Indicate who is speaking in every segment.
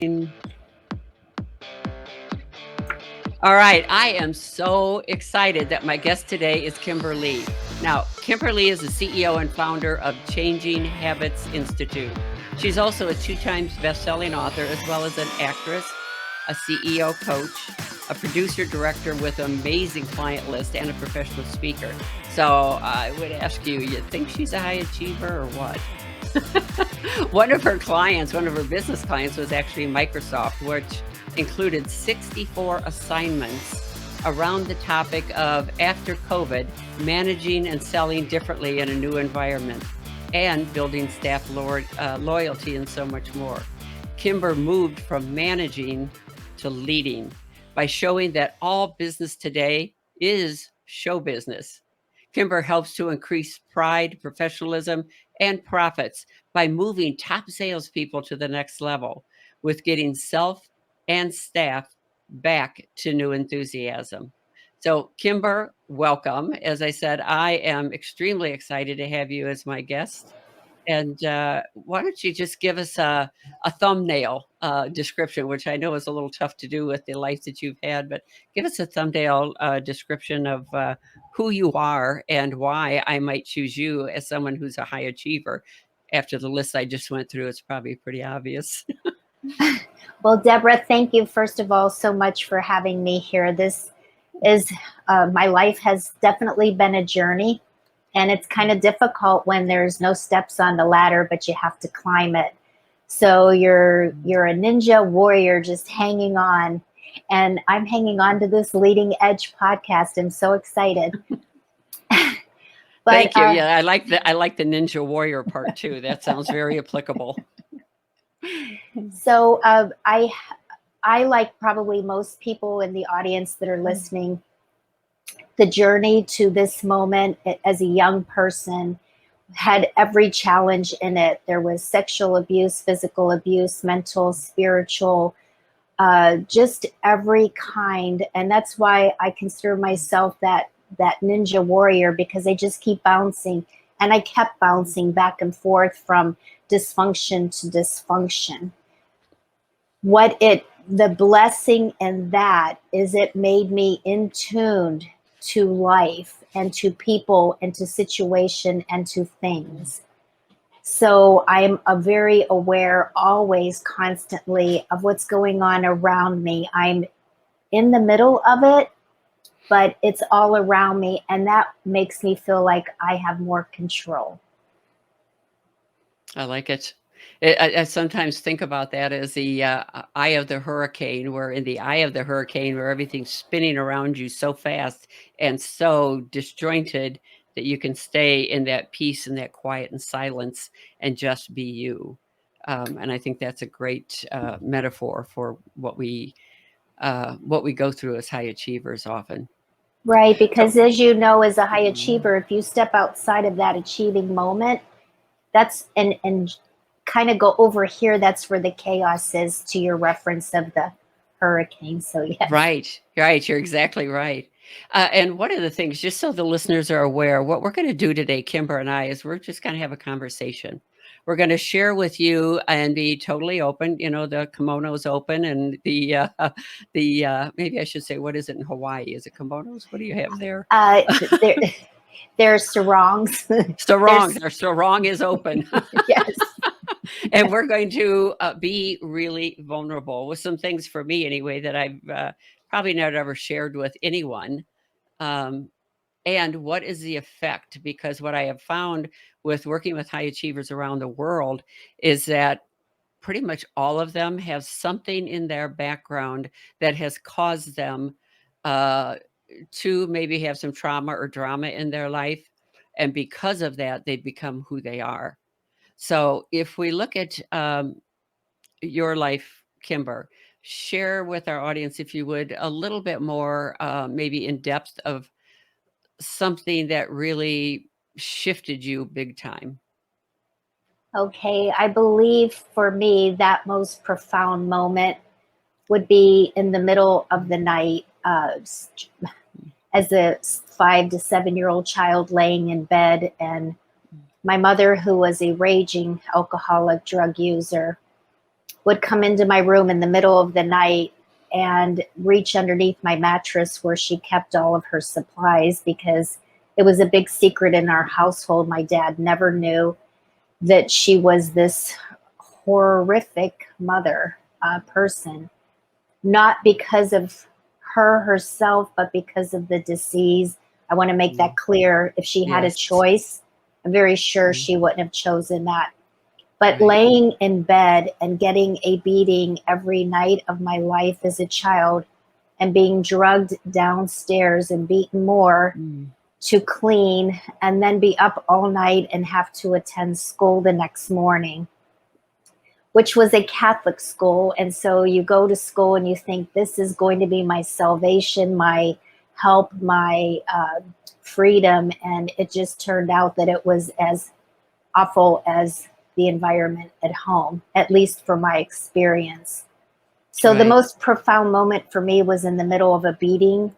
Speaker 1: All right, I am so excited that my guest today is Kimber Leigh. Now, Kimber Leigh is the CEO and founder of Changing Habits Institute. She's also a 2 times best-selling author, as well as an actress, a CEO coach, a producer director with an amazing client list, and a professional speaker. So I would ask you, you think she's a high achiever or what? One of her business clients was actually Microsoft, which included 64 assignments around the topic of, after COVID, managing and selling differently in a new environment and building staff loyalty and so much more. Kimber moved from managing to leading by showing that all business today is show business. Kimber helps to increase pride, professionalism, and profits by moving top salespeople to the next level with getting self and staff back to new enthusiasm. So, Kimber, welcome. As I said, I am extremely excited to have you as my guest. And why don't you just give us a thumbnail description, which I know is a little tough to do with the life that you've had, but give us a thumbnail description of who you are and why I might choose you as someone who's a high achiever. After the list I just went through, it's probably pretty obvious.
Speaker 2: Well, Deborah, thank you, first of all, so much for having me here. This is, my life has definitely been a journey, and it's kind of difficult when there's no steps on the ladder, but you have to climb it. So you're a ninja warrior just hanging on, and I'm hanging on to this Leading Edge podcast. I'm so excited.
Speaker 1: Thank you. Yeah, I like the ninja warrior part too. That sounds very applicable.
Speaker 2: So I, like probably most people in the audience that are listening, the journey to this moment as a young person had every challenge in it. There was sexual abuse, physical abuse, mental, spiritual, just every kind. And that's why I consider myself that ninja warrior, because I just keep bouncing. And I kept bouncing back and forth from dysfunction to dysfunction. The blessing in that is it made me in tuned to life and to people and to situation and to things. So I'm very aware always, constantly, of what's going on around me. I'm in the middle of it, but it's all around me, and that makes me feel like I have more control.
Speaker 1: I like it. I sometimes think about that as the eye of the hurricane, where in the eye of the hurricane, where everything's spinning around you so fast and so disjointed that you can stay in that peace and that quiet and silence and just be you. And I think that's a great metaphor for what we go through as high achievers often.
Speaker 2: Right, because as you know, as a high achiever, if you step outside of that achieving moment, that's and kind of go over here, that's where the chaos is, to your reference of the hurricane. So yes.
Speaker 1: Right. You're exactly right. And one of the things, just so the listeners are aware, what we're going to do today, Kimber and I, is we're just going to have a conversation. We're going to share with you and be totally open. You know, the kimono's open, and the maybe I should say, what is it in Hawaii? Is it kimonos? What do you have there?
Speaker 2: There's sarongs.
Speaker 1: Sarong is open.
Speaker 2: Yes.
Speaker 1: And we're going to be really vulnerable with some things, for me anyway, that I've probably not ever shared with anyone. And what is the effect? Because what I have found with working with high achievers around the world is that pretty much all of them have something in their background that has caused them to maybe have some trauma or drama in their life. And because of that, they become who they are. So if we look at your life, Kimber, share with our audience, if you would, a little bit more, maybe in depth, of something that really shifted you big time.
Speaker 2: Okay, I believe for me, that most profound moment would be in the middle of the night, as a 5 to 7-year-old child laying in bed, and my mother, who was a raging alcoholic drug user, would come into my room in the middle of the night and reach underneath my mattress where she kept all of her supplies, because it was a big secret in our household. My dad never knew that she was this horrific mother person, not because of her herself, but because of the disease. I want to make that clear. If she had a
Speaker 1: Yes.
Speaker 2: choice, I'm very sure she wouldn't have chosen that. But
Speaker 1: Right.
Speaker 2: laying in bed and getting a beating every night of my life as a child, and being drugged downstairs and beaten more to clean, and then be up all night and have to attend school the next morning, which was a Catholic school. And so you go to school and you think, this is going to be my salvation, my help, my freedom. And it just turned out that it was as awful as the environment at home, at least for my experience. So the most profound moment for me was in the middle of a beating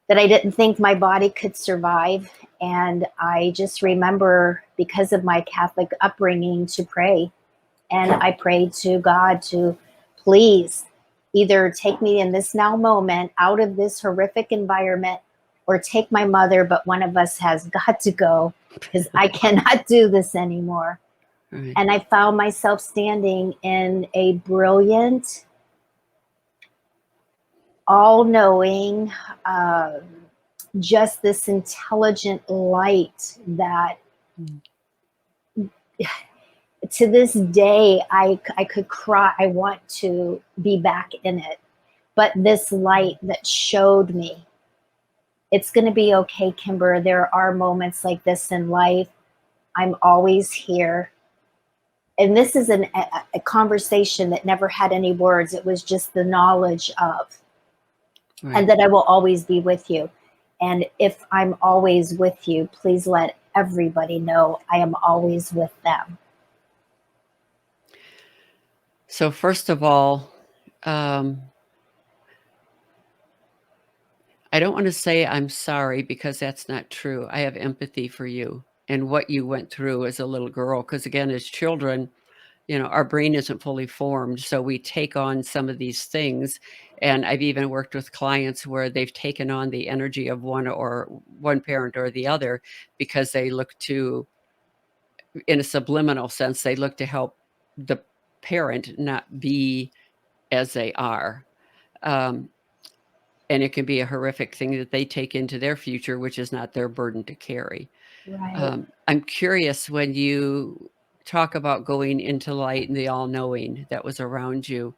Speaker 2: that I didn't think my body could survive. And I just remember, because of my Catholic upbringing, to pray. And I prayed to God to please either take me in this now moment out of this horrific environment, or take my mother, but one of us has got to go, because I cannot do this anymore.
Speaker 1: Right.
Speaker 2: And I found myself standing in a brilliant, all-knowing, just this intelligent light that to this day I could cry. I want to be back in it. But this light that showed me, it's going to be okay, Kimber. There are moments like this in life. I'm always here. And this is a conversation that never had any words. It was just the knowledge of, and that I will always be with you. And if I'm always with you, please let everybody know I am always with them.
Speaker 1: So first of all, I don't want to say I'm sorry, because that's not true. I have empathy for you and what you went through as a little girl. Because again, as children, our brain isn't fully formed. So we take on some of these things. And I've even worked with clients where they've taken on the energy of one parent or the other, because they look to, in a subliminal sense, they look to help the parent not be as they are. And it can be a horrific thing that they take into their future, which is not their burden to carry.
Speaker 2: Right.
Speaker 1: I'm curious, when you talk about going into light and the all-knowing that was around you,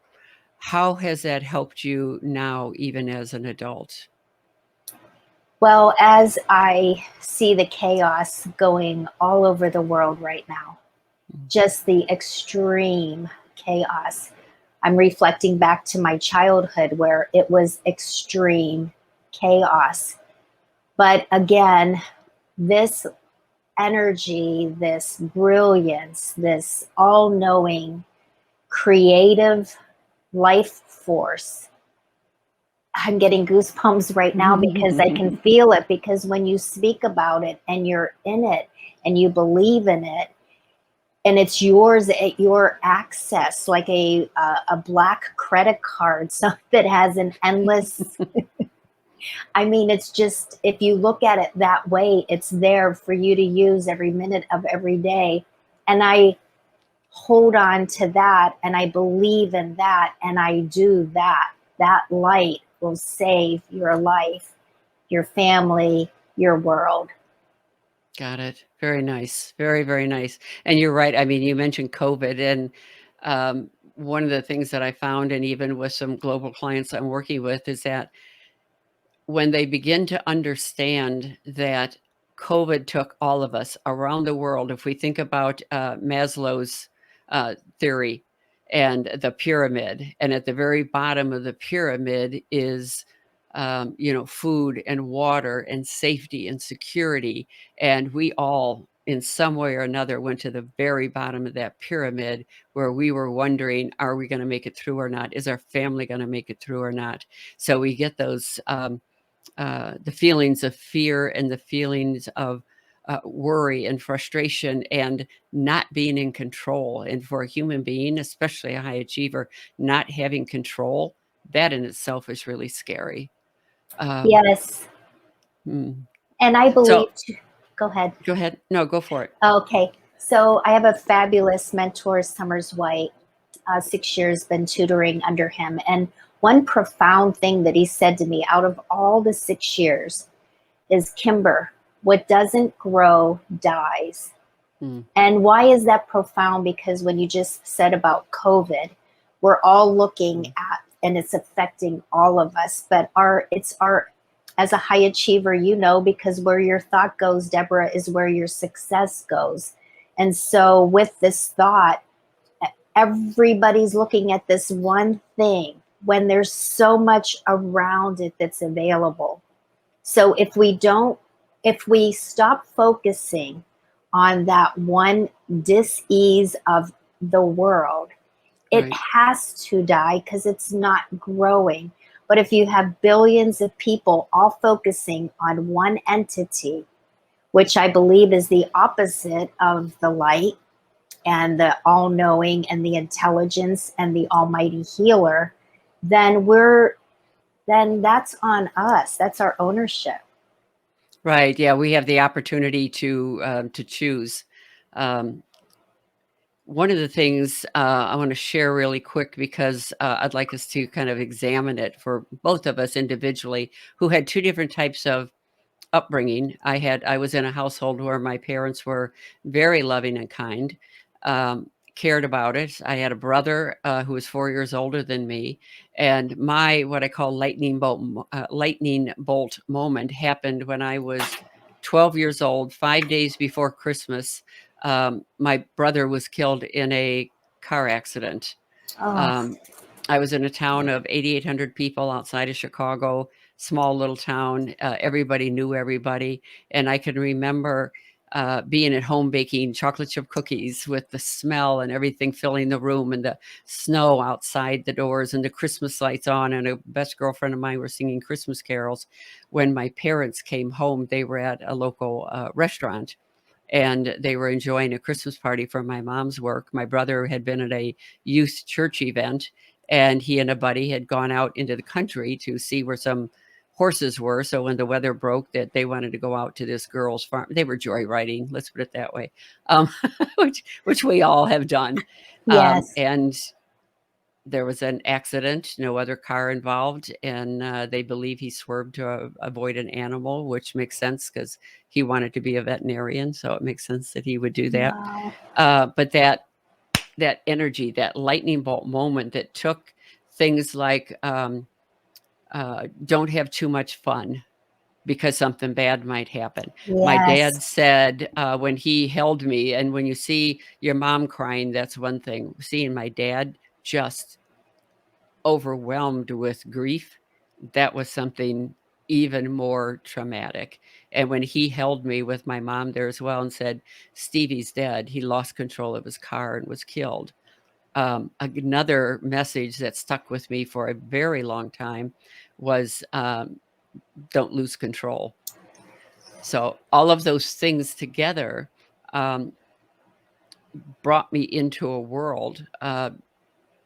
Speaker 1: how has that helped you now, even as an adult?
Speaker 2: Well, as I see the chaos going all over the world right now, just the extreme chaos, I'm reflecting back to my childhood where it was extreme chaos. But again, this energy, this brilliance, this all-knowing, creative life force, I'm getting goosebumps right now because I can feel it. Because when you speak about it and you're in it and you believe in it, and it's yours at your access, like a black credit card, so that has an endless. I mean, it's just, if you look at it that way, it's there for you to use every minute of every day. And I hold on to that, and I believe in that, and I do that. That light will save your life, your family, your world.
Speaker 1: Got it. Very nice. Very, very nice. And you're right. I mean, you mentioned COVID, and one of the things that I found, and even with some global clients I'm working with, is that when they begin to understand that COVID took all of us around the world, if we think about Maslow's theory and the pyramid, and at the very bottom of the pyramid is, food and water and safety and security. And we all, in some way or another, went to the very bottom of that pyramid, where we were wondering, are we going to make it through or not? Is our family going to make it through or not? So we get those the feelings of fear and the feelings of worry and frustration and not being in control. And for a human being, especially a high achiever, not having control, that in itself is really scary.
Speaker 2: Yes. And I believe,
Speaker 1: So
Speaker 2: go ahead.
Speaker 1: go ahead. No, go for it.
Speaker 2: Okay. So I have a fabulous mentor, Summers White. 6 years been tutoring under him. And one profound thing that he said to me out of all the 6 years is, Kimber, what doesn't grow dies. And why is that profound? Because when you just said about COVID, we're all looking at, and it's affecting all of us, but as a high achiever, because where your thought goes, Deborah, is where your success goes. And so with this thought, everybody's looking at this one thing when there's so much around it that's available. So if we stop focusing on that one dis-ease of the world, it has to die because it's not growing. But if you have billions of people all focusing on one entity, which I believe is the opposite of the light and the all-knowing and the intelligence and the almighty healer, then that's on us. That's our ownership.
Speaker 1: Right. Yeah, we have the opportunity to choose. One of the things I want to share really quick, because I'd like us to kind of examine it for both of us individually, who had two different types of upbringing. I was in a household where my parents were very loving and kind, cared about it. I had a brother who was 4 years older than me, and my what I call lightning bolt moment happened when I was 12 years old, 5 days before Christmas. My brother was killed in a car accident.
Speaker 2: Oh.
Speaker 1: I was in a town of 8,800 people outside of Chicago, small little town. Everybody knew everybody. And I can remember being at home baking chocolate chip cookies with the smell and everything filling the room, and the snow outside the doors and the Christmas lights on. And a best girlfriend of mine were singing Christmas carols. When my parents came home, they were at a local restaurant, and they were enjoying a Christmas party for my mom's work. My brother had been at a youth church event, and he and a buddy had gone out into the country to see where some horses were. So when the weather broke, that they wanted to go out to this girl's farm. They were joyriding, let's put it that way, which we all have done.
Speaker 2: Yes.
Speaker 1: And there was an accident, no other car involved, and they believe he swerved to avoid an animal, which makes sense because he wanted to be a veterinarian, so it makes sense that he would do that.
Speaker 2: Wow.
Speaker 1: But that energy, that lightning bolt moment that took things like don't have too much fun because something bad might happen. My dad
Speaker 2: Yes.
Speaker 1: said when he held me, and when you see your mom crying, that's one thing. Seeing my dad just overwhelmed with grief, that was something even more traumatic. And when he held me with my mom there as well and said, Stevie's dead, he lost control of his car and was killed. Another message that stuck with me for a very long time was don't lose control. So all of those things together brought me into a world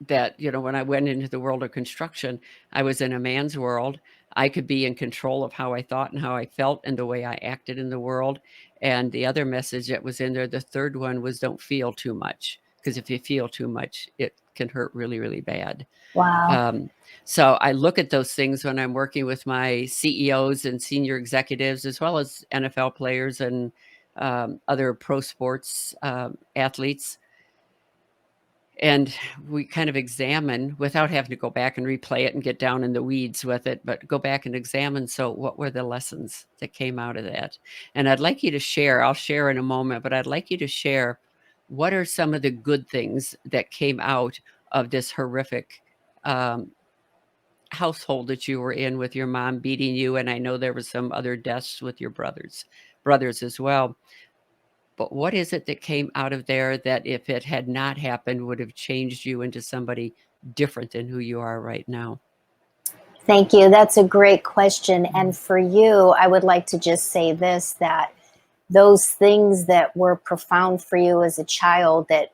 Speaker 1: that, when I went into the world of construction, I was in a man's world. I could be in control of how I thought and how I felt and the way I acted in the world. And the other message that was in there, the third one, was don't feel too much, because if you feel too much, it can hurt really, really bad.
Speaker 2: Wow.
Speaker 1: So I look at those things when I'm working with my CEOs and senior executives, as well as NFL players and other pro sports athletes. And we kind of examine, without having to go back and replay it and get down in the weeds with it, but go back and examine. So what were the lessons that came out of that? And I'd like you to share, I'll share in a moment, but I'd like you to share, what are some of the good things that came out of this horrific household that you were in, with your mom beating you? And I know there was some other deaths with your brothers as well. But what is it that came out of there that, if it had not happened, would have changed you into somebody different than who you are right now?
Speaker 2: Thank you. That's a great question. And for you, I would like to just say this, that those things that were profound for you as a child, that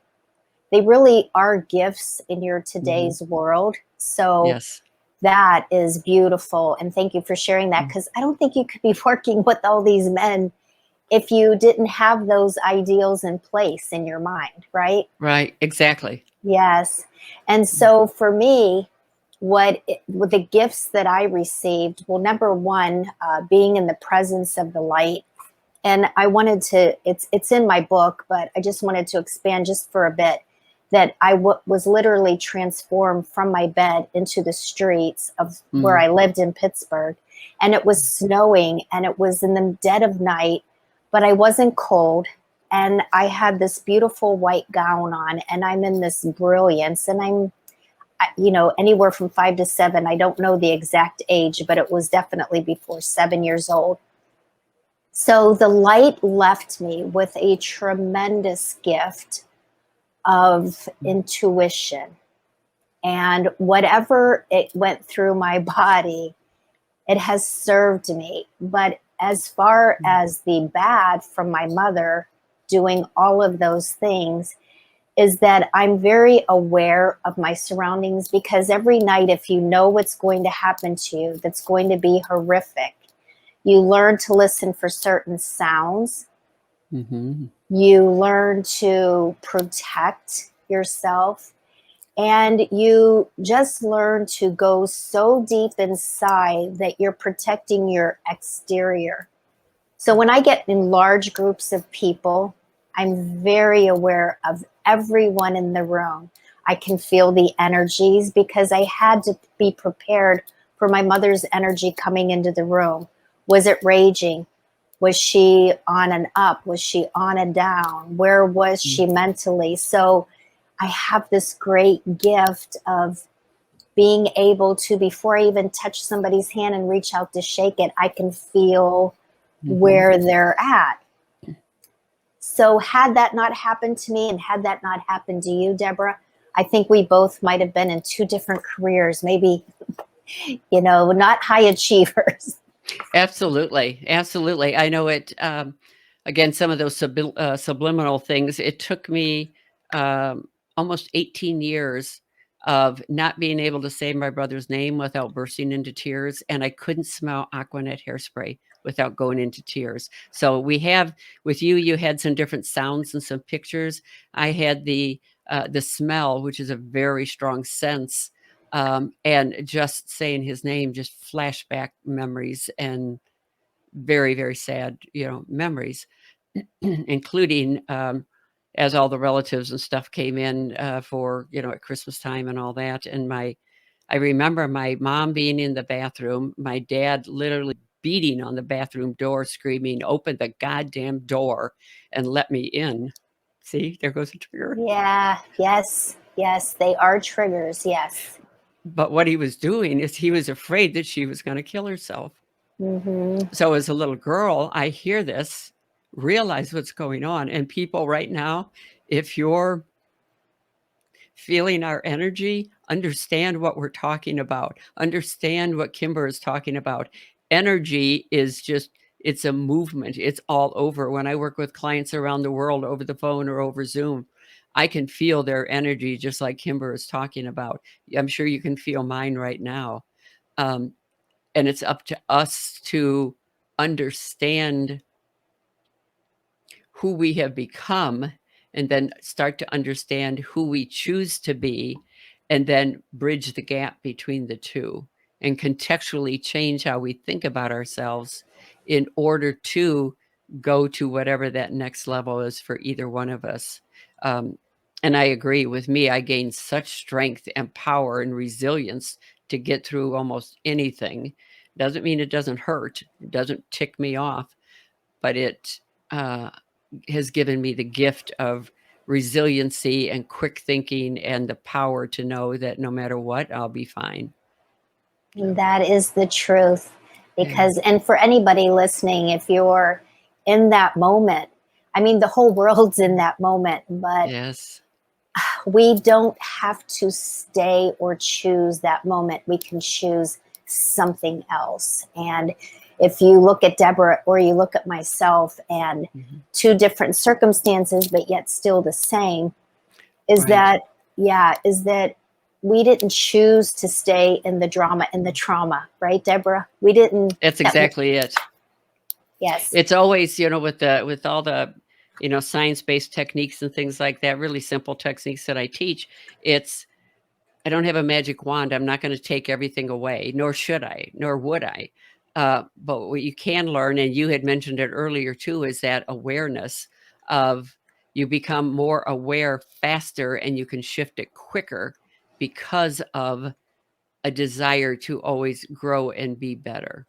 Speaker 2: they really are gifts in your today's world. So
Speaker 1: Yes.
Speaker 2: that is beautiful. And thank you for sharing that, because I don't think you could be working with all these men if you didn't have those ideals in place in your mind, right?
Speaker 1: Right. Exactly.
Speaker 2: Yes. And so for me, with the gifts that I received, well, number one, being in the presence of the light. And I wanted to, it's in my book, but I just wanted to expand just for a bit, that I was literally transformed from my bed into the streets of where I lived in Pittsburgh. And it was snowing and it was in the dead of night, but I wasn't cold. And I had this beautiful white gown on, and I'm in this brilliance, and I'm, anywhere from 5 to 7. I don't know the exact age, but it was definitely before 7 years old. So the light left me with a tremendous gift of intuition. And whatever it went through my body, it has served me. But as far as the bad from my mother doing all of those things, is that I'm very aware of my surroundings, because every night, if you know what's going to happen to you, that's going to be horrific, you learn to listen for certain sounds. You learn to protect yourself, and you just learn to go so deep inside that you're protecting your exterior. So when I get in large groups of people, I'm very aware of everyone in the room. I can feel the energies, because I had to be prepared for my mother's energy coming into the room. Was it raging? Was she on and up? Was she on and down? Where was she mentally? So I have this great gift of being able to, before I even touch somebody's hand and reach out to shake it, I can feel where they're at. So had that not happened to me, and had that not happened to you, Deborah, I think we both might have been in two different careers, maybe, not high achievers.
Speaker 1: Absolutely. Absolutely. I know it. Again, some of those subliminal things, it took me almost 18 years of not being able to say my brother's name without bursting into tears. And I couldn't smell Aquanet hairspray without going into tears. So with you had some different sounds and some pictures. I had the smell, which is a very strong sense. And just saying his name, just flashback memories, and very, very sad, memories, including as all the relatives and stuff came in for, at Christmas time and all that. And I remember my mom being in the bathroom, my dad literally beating on the bathroom door, screaming, "Open the goddamn door and let me in." See, there goes a trigger.
Speaker 2: Yeah, yes, they are triggers, yes.
Speaker 1: But what he was doing is he was afraid that she was going to kill herself. So as a little girl, I hear this, realize what's going on. And people right now, if you're feeling our energy, understand what we're talking about, understand what Kimber is talking about. Energy is just, it's a movement. It's all over. When I work with clients around the world over the phone or over Zoom, I can feel their energy just like Kimber is talking about. I'm sure you can feel mine right now. And it's up to us to understand who we have become, and then start to understand who we choose to be, and then bridge the gap between the two, and contextually change how we think about ourselves in order to go to whatever that next level is for either one of us. And I agree with me, I gained such strength and power and resilience to get through almost anything. Doesn't mean it doesn't hurt, it doesn't tick me off, but it has given me the gift of resiliency and quick thinking and the power to know that no matter what, I'll be fine.
Speaker 2: That is the truth.
Speaker 1: Yeah.
Speaker 2: Because, and for anybody listening, if you're in that moment, I mean, the whole world's in that moment, but
Speaker 1: Yes.
Speaker 2: we don't have to stay or choose that moment. We can choose something else. And if you look at Deborah or you look at myself, and two different circumstances, but yet still the same, is
Speaker 1: Right.
Speaker 2: that we didn't choose to stay in the drama and the trauma, right, Deborah? We didn't.
Speaker 1: That's exactly it.
Speaker 2: Yes.
Speaker 1: It's always, with all the, science-based techniques and things like that, really simple techniques that I teach, I don't have a magic wand. I'm not going to take everything away, nor should I, nor would I. But what you can learn, and you had mentioned it earlier too, is that awareness of you become more aware faster and you can shift it quicker because of a desire to always grow and be better.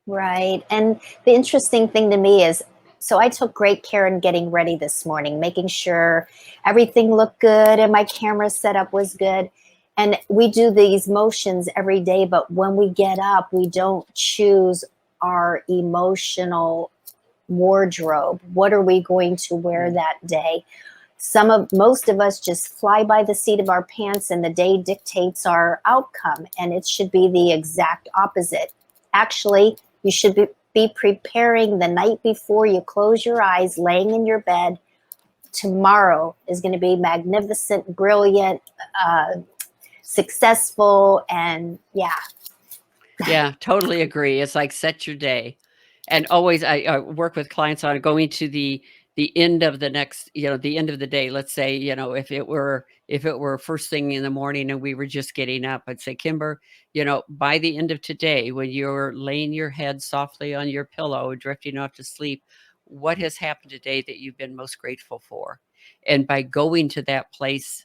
Speaker 2: Right. And the interesting thing to me is, so I took great care in getting ready this morning, making sure everything looked good and my camera setup was good. And we do these motions every day, but when we get up, we don't choose our emotional wardrobe. What are we going to wear that day? Most of us just fly by the seat of our pants and the day dictates our outcome. And it should be the exact opposite. Actually, you should be preparing the night before you close your eyes, laying in your bed. Tomorrow is going to be magnificent, brilliant, successful, and
Speaker 1: Yeah, totally agree. It's like set your day. And always I work with clients on going to the end of the next, the end of the day. Let's say, if it were first thing in the morning and we were just getting up, I'd say, Kimber, by the end of today, when you're laying your head softly on your pillow, drifting off to sleep, what has happened today that you've been most grateful for? And by going to that place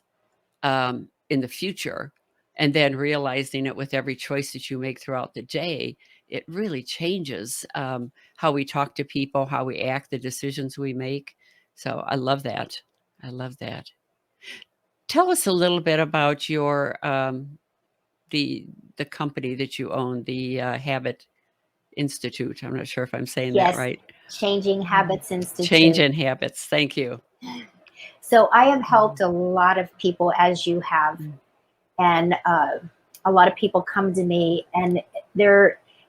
Speaker 1: in the future, and then realizing it with every choice that you make throughout the day, it really changes how we talk to people, how we act, the decisions we make. So I love that. I love that. Tell us a little bit about your the the company that you own, the Habit Institute. I'm not sure if I'm saying that
Speaker 2: yes,
Speaker 1: right.
Speaker 2: Changing Habits
Speaker 1: Change
Speaker 2: Institute.
Speaker 1: in habits. Thank you.
Speaker 2: So I have helped a lot of people, as you have, and a lot of people come to me, and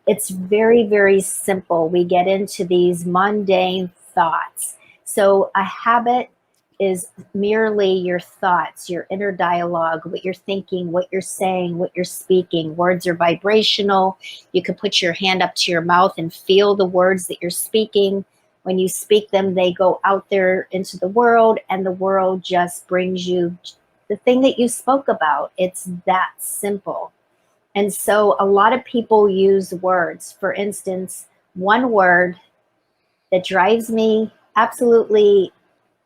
Speaker 2: it's very, very simple. We get into these mundane thoughts. So a habit is merely your thoughts, your inner dialogue, what you're thinking, what you're saying, what you're speaking. Words are vibrational. You could put your hand up to your mouth and feel the words that you're speaking. When you speak them, they go out there into the world, and the world just brings you the thing that you spoke about. It's that simple. And so a lot of people use words. For instance, one word that drives me absolutely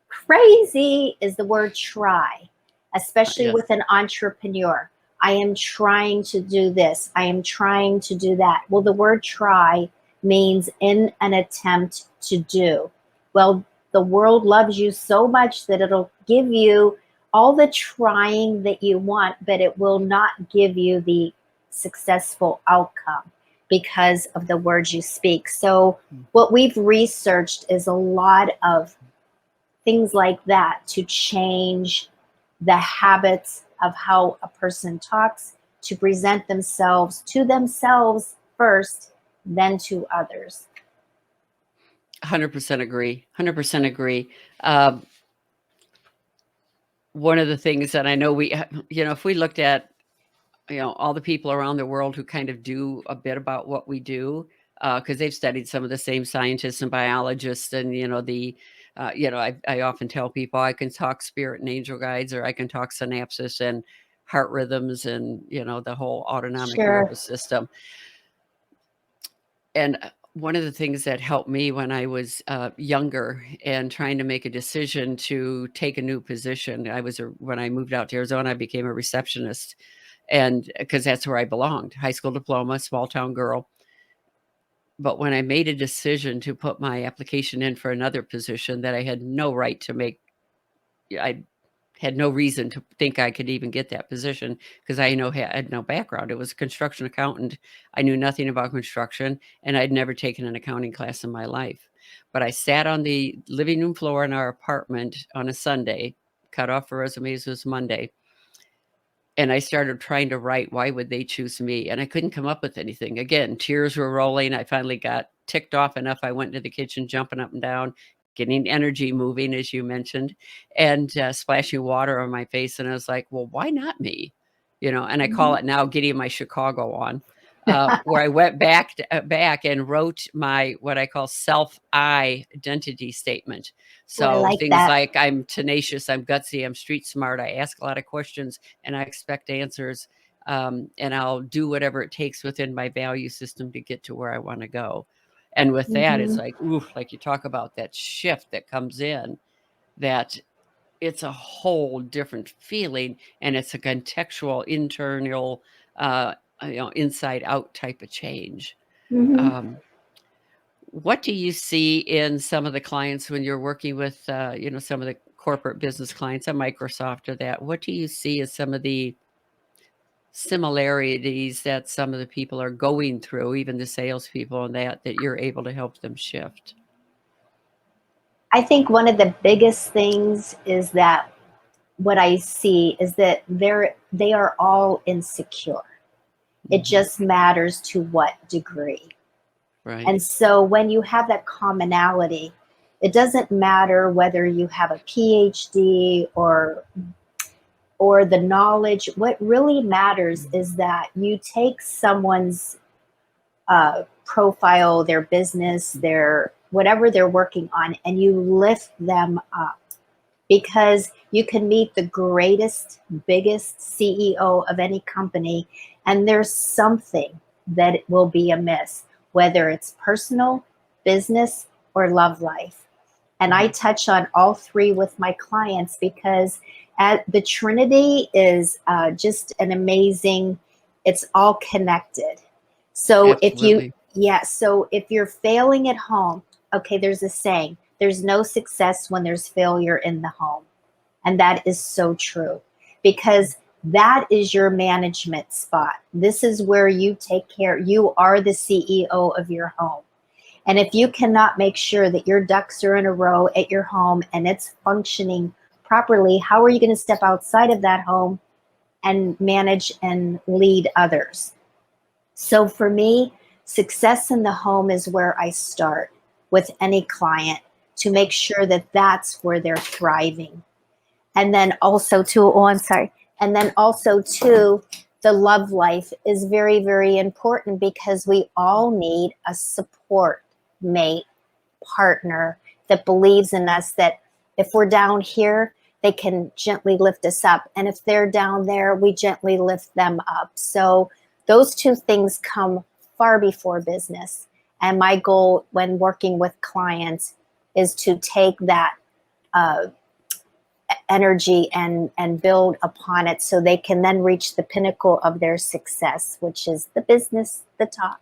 Speaker 2: crazy is the word try, especially
Speaker 1: Yes.
Speaker 2: with an entrepreneur. I am trying to do this. I am trying to do that. Well, the word try means in an attempt to do. Well, the world loves you so much that it'll give you all the trying that you want, but it will not give you the successful outcome because of the words you speak. So, what we've researched is a lot of things like that to change the habits of how a person talks, to present themselves to themselves first, then to others.
Speaker 1: 100% agree. 100% agree. Um, One of the things that I know if we looked at, all the people around the world who kind of do a bit about what we do, because they've studied some of the same scientists and biologists, and I often tell people I can talk spirit and angel guides, or I can talk synapses and heart rhythms, and the whole autonomic
Speaker 2: Sure.
Speaker 1: nervous system. And one of the things that helped me when I was younger and trying to make a decision to take a new position, when I moved out to Arizona, I became a receptionist, and because that's where I belonged, high school diploma, small town girl. But when I made a decision to put my application in for another position that I had no right to make, I had no reason to think I could even get that position because had no background. It was a construction accountant. I knew nothing about construction, and I'd never taken an accounting class in my life. But I sat on the living room floor in our apartment on a Sunday, cut off for resumes was Monday, And I started trying to write, why would they choose me? And I couldn't come up with anything. Again, tears were rolling. I finally got ticked off enough. I went into the kitchen, jumping up and down, getting energy moving, as you mentioned, and splashing water on my face. And I was like, well, why not me? And I call it now getting my Chicago on, where I went back and wrote my what I call self-I identity statement.
Speaker 2: Oh, I
Speaker 1: So
Speaker 2: like
Speaker 1: things
Speaker 2: that.
Speaker 1: like I'm tenacious, I'm gutsy, I'm street smart, I ask a lot of questions, and I expect answers. And I'll do whatever it takes within my value system to get to where I want to go. And with that, it's like, ooh, like you talk about that shift that comes in, that it's a whole different feeling, and it's a contextual, internal, inside out type of change.
Speaker 2: Mm-hmm.
Speaker 1: What do you see in some of the clients when you're working with, some of the corporate business clients at Microsoft or that? What do you see as some of the similarities that some of the people are going through, even the salespeople, and that you're able to help them shift?
Speaker 2: I think one of the biggest things is that what I see is that they are all insecure. It
Speaker 1: Mhm.
Speaker 2: just matters to what degree.
Speaker 1: Right.
Speaker 2: And so when you have that commonality, it doesn't matter whether you have a PhD or the knowledge. What really matters is that you take someone's profile, their business, their whatever they're working on, and you lift them up, because you can meet the greatest, biggest CEO of any company, and there's something that will be amiss, whether it's personal, business, or love life. And I
Speaker 1: Mhm.
Speaker 2: touch on all three with my clients, because the Trinity is just an amazing, it's all connected. So
Speaker 1: Absolutely.
Speaker 2: so if you're failing at home, okay, there's a saying, there's no success when there's failure in the home. And that is so true, because that is your management spot. This is where you take care. You are the CEO of your home. And if you cannot make sure that your ducks are in a row at your home and it's functioning properly, how are you going to step outside of that home and manage and lead others? So for me, success in the home is where I start with any client, to make sure that that's where they're thriving. And then also too, oh, I'm sorry. And then also too, the love life is very, very important, because we all need a support mate, partner that believes in us, that if we're down here, they can gently lift us up. And if they're down there, we gently lift them up. So those two things come far before business. And my goal when working with clients is to take that uh, energy and build upon it, so they can then reach the pinnacle of their success, which is the business, the top.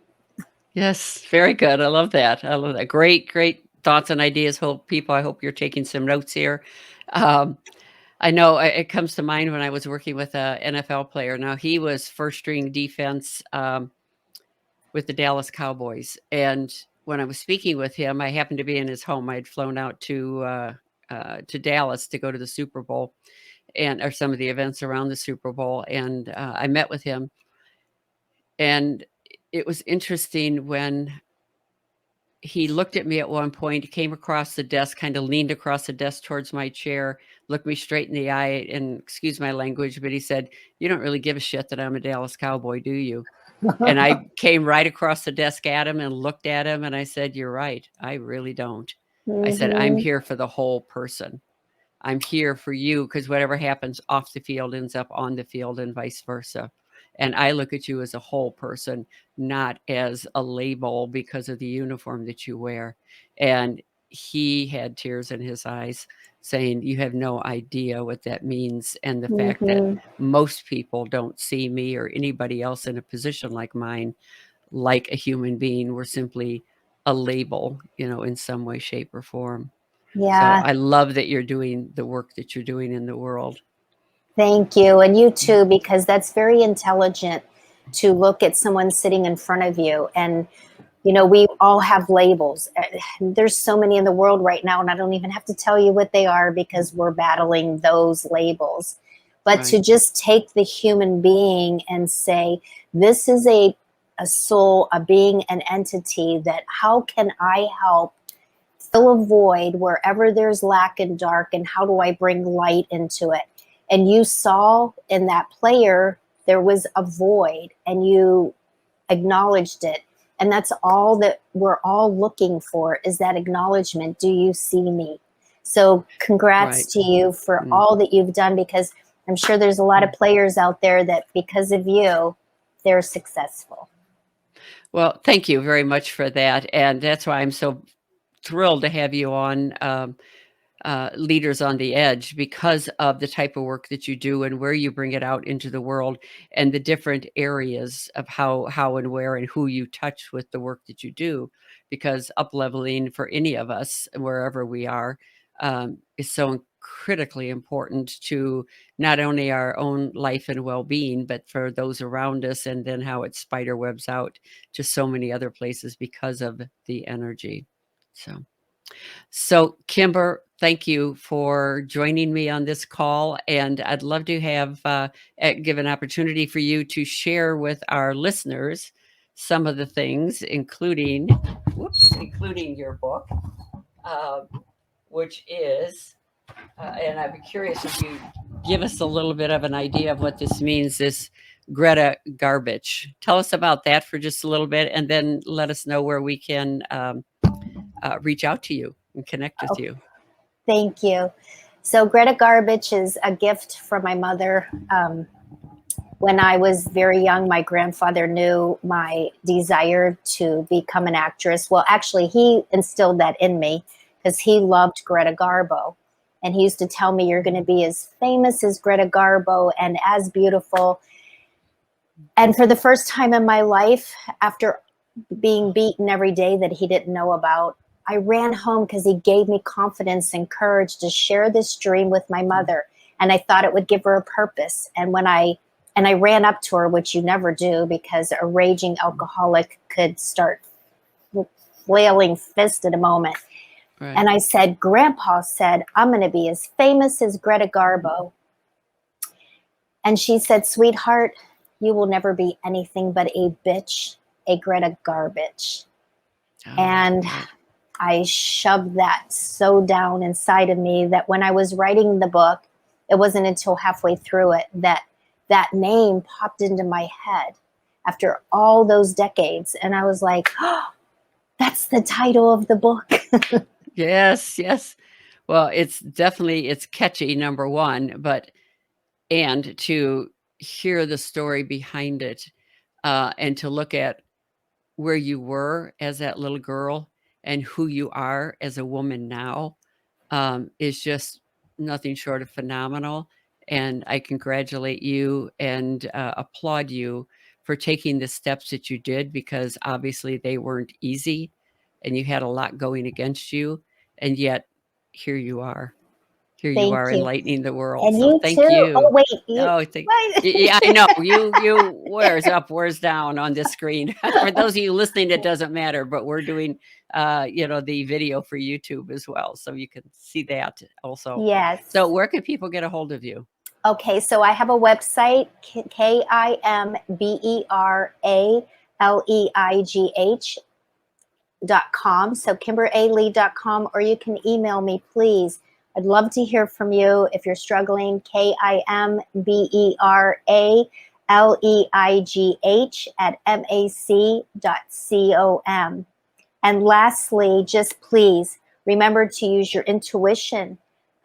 Speaker 1: Yes, very good. I love that. I love that. Great, great thoughts and ideas. I hope you're taking some notes here. Um, I know it comes to mind when I was working with a NFL player. Now he was first string defense with the Dallas Cowboys, and when I was speaking with him, I happened to be in his home. I had flown out to Dallas to go to the Super Bowl and or some of the events around the Super Bowl, and I met with him, and it was interesting when he looked at me at one point, came across the desk, kind of leaned across the desk towards my chair, looked me straight in the eye, and excuse my language, but he said, "You don't really give a shit that I'm a Dallas Cowboy, do you?" And I came right across the desk at him and looked at him, and I said, "You're right. I really don't." I said, "I'm
Speaker 2: Mm-hmm.
Speaker 1: here for the whole person. I'm here for you, because whatever happens off the field ends up on the field and vice versa. And I look at you as a whole person, not as a label because of the uniform that you wear." And he had tears in his eyes saying, "You have no idea what that means." And the fact that
Speaker 2: Mm-hmm.
Speaker 1: most people don't see me or anybody else in a position like mine like a human being. We're simply a label, in some way, shape, or form. So
Speaker 2: Yeah,
Speaker 1: I love that you're doing the work that you're doing in the world.
Speaker 2: thank you. And you too, because that's very intelligent to look at someone sitting in front of you. And, we all have labels. There's so many in the world right now, and I don't even have to tell you what they are, because we're battling those labels. but to
Speaker 1: Right.
Speaker 2: just take the human being and say, this is a soul, a being, an entity, that how can I help fill a void wherever there's lack and dark, and how do I bring light into it? And you saw in that player there was a void, and you acknowledged it. And that's all that we're all looking for, is that acknowledgement. Do you see me? So congrats
Speaker 1: Right.
Speaker 2: to you for
Speaker 1: Mm.
Speaker 2: all that you've done, because I'm sure there's a lot of players out there that because of you, they're successful.
Speaker 1: Well, thank you very much for that, and that's why I'm so thrilled to have you on, Leaders on the Edge, because of the type of work that you do and where you bring it out into the world, and the different areas of how and where and who you touch with the work that you do. Because up-leveling for any of us, wherever we are, is so critically important to not only our own life and well-being, but for those around us, and then how it spider webs out to so many other places because of the energy. So, Kimber, thank you for joining me on this call, and I'd love to have give an opportunity for you to share with our listeners some of the things, including your book, uh, which is, and I'd be curious if you give us a little bit of an idea of what this means. This Greta Gar-Bitch. Tell us about that for just a little bit, and then let us know where we can reach out to you and connect with
Speaker 2: Oh,
Speaker 1: you.
Speaker 2: thank you. So Greta Gar-Bitch is a gift from my mother. When I was very young, my grandfather knew my desire to become an actress. Well, actually, he instilled that in me because he loved Greta Garbo. And he used to tell me, you're going to be as famous as Greta Garbo and as beautiful. And for the first time in my life, after being beaten every day that he didn't know about, I ran home because he gave me confidence and courage to share this dream with my mother. And I thought it would give her a purpose. And I ran up to her, which you never do, because a raging alcoholic could start flailing fist at a moment.
Speaker 1: Right.
Speaker 2: And I said, Grandpa said, I'm going to be as famous as Greta Garbo. And she said, sweetheart, you will never be anything but a bitch, a Greta Gar-Bitch.
Speaker 1: Oh,
Speaker 2: And
Speaker 1: right.
Speaker 2: I shoved that so down inside of me that when I was writing the book, it wasn't until halfway through it that that name popped into my head after all those decades. And I was like, oh, that's the title of the book.
Speaker 1: Yes, yes. Well, it's catchy, number 1, but and to hear the story behind it, and to look at where you were as that little girl and who you are as a woman now, is just nothing short of phenomenal. And I congratulate you and applaud you for taking the steps that you did, because obviously they weren't easy and you had a lot going against you. And yet, here you are. Here you
Speaker 2: Thank
Speaker 1: are
Speaker 2: you.
Speaker 1: enlightening the world.
Speaker 2: And
Speaker 1: So
Speaker 2: you
Speaker 1: thank
Speaker 2: too. Oh,
Speaker 1: you.
Speaker 2: wait, you,
Speaker 1: Oh, yeah, I know. You where's up, where's down on this screen. For those of you listening, it doesn't matter, but we're doing the video for YouTube as well. So you can see that also.
Speaker 2: yes.
Speaker 1: So where can people get a hold of you?
Speaker 2: Okay, so I have a website, KimberLeigh.com. So KimberALeigh.com, or you can email me, please. I'd love to hear from you if you're struggling. KimberLeigh@mac.com. And lastly, just please remember to use your intuition.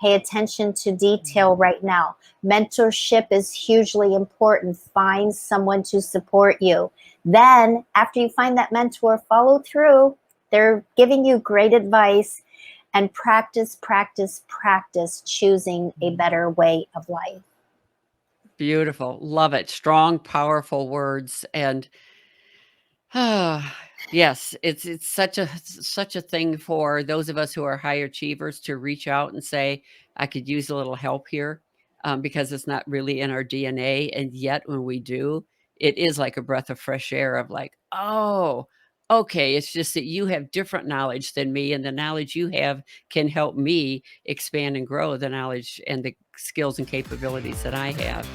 Speaker 2: Pay attention to detail right now. Mentorship is hugely important. Find someone to support you. Then, after you find that mentor, follow through. They're giving you great advice, and practice, practice, practice choosing a better way of life.
Speaker 1: Beautiful. Love it. Strong, powerful words. And yes, it's such a thing for those of us who are high achievers to reach out and say, I could use a little help here, because it's not really in our DNA. And yet when we do, it is like a breath of fresh air of like, oh, Okay, it's just that you have different knowledge than me, and the knowledge you have can help me expand and grow the knowledge and the skills and capabilities that I have.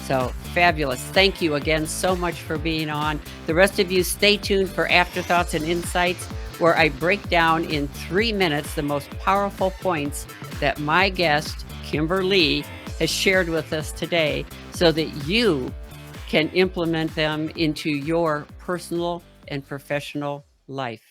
Speaker 1: So fabulous. Thank you again so much for being on. The rest of you, stay tuned for Afterthoughts and Insights, where I break down in 3 minutes the most powerful points that my guest, Kimber Leigh, has shared with us today so that you can implement them into your personal and professional life.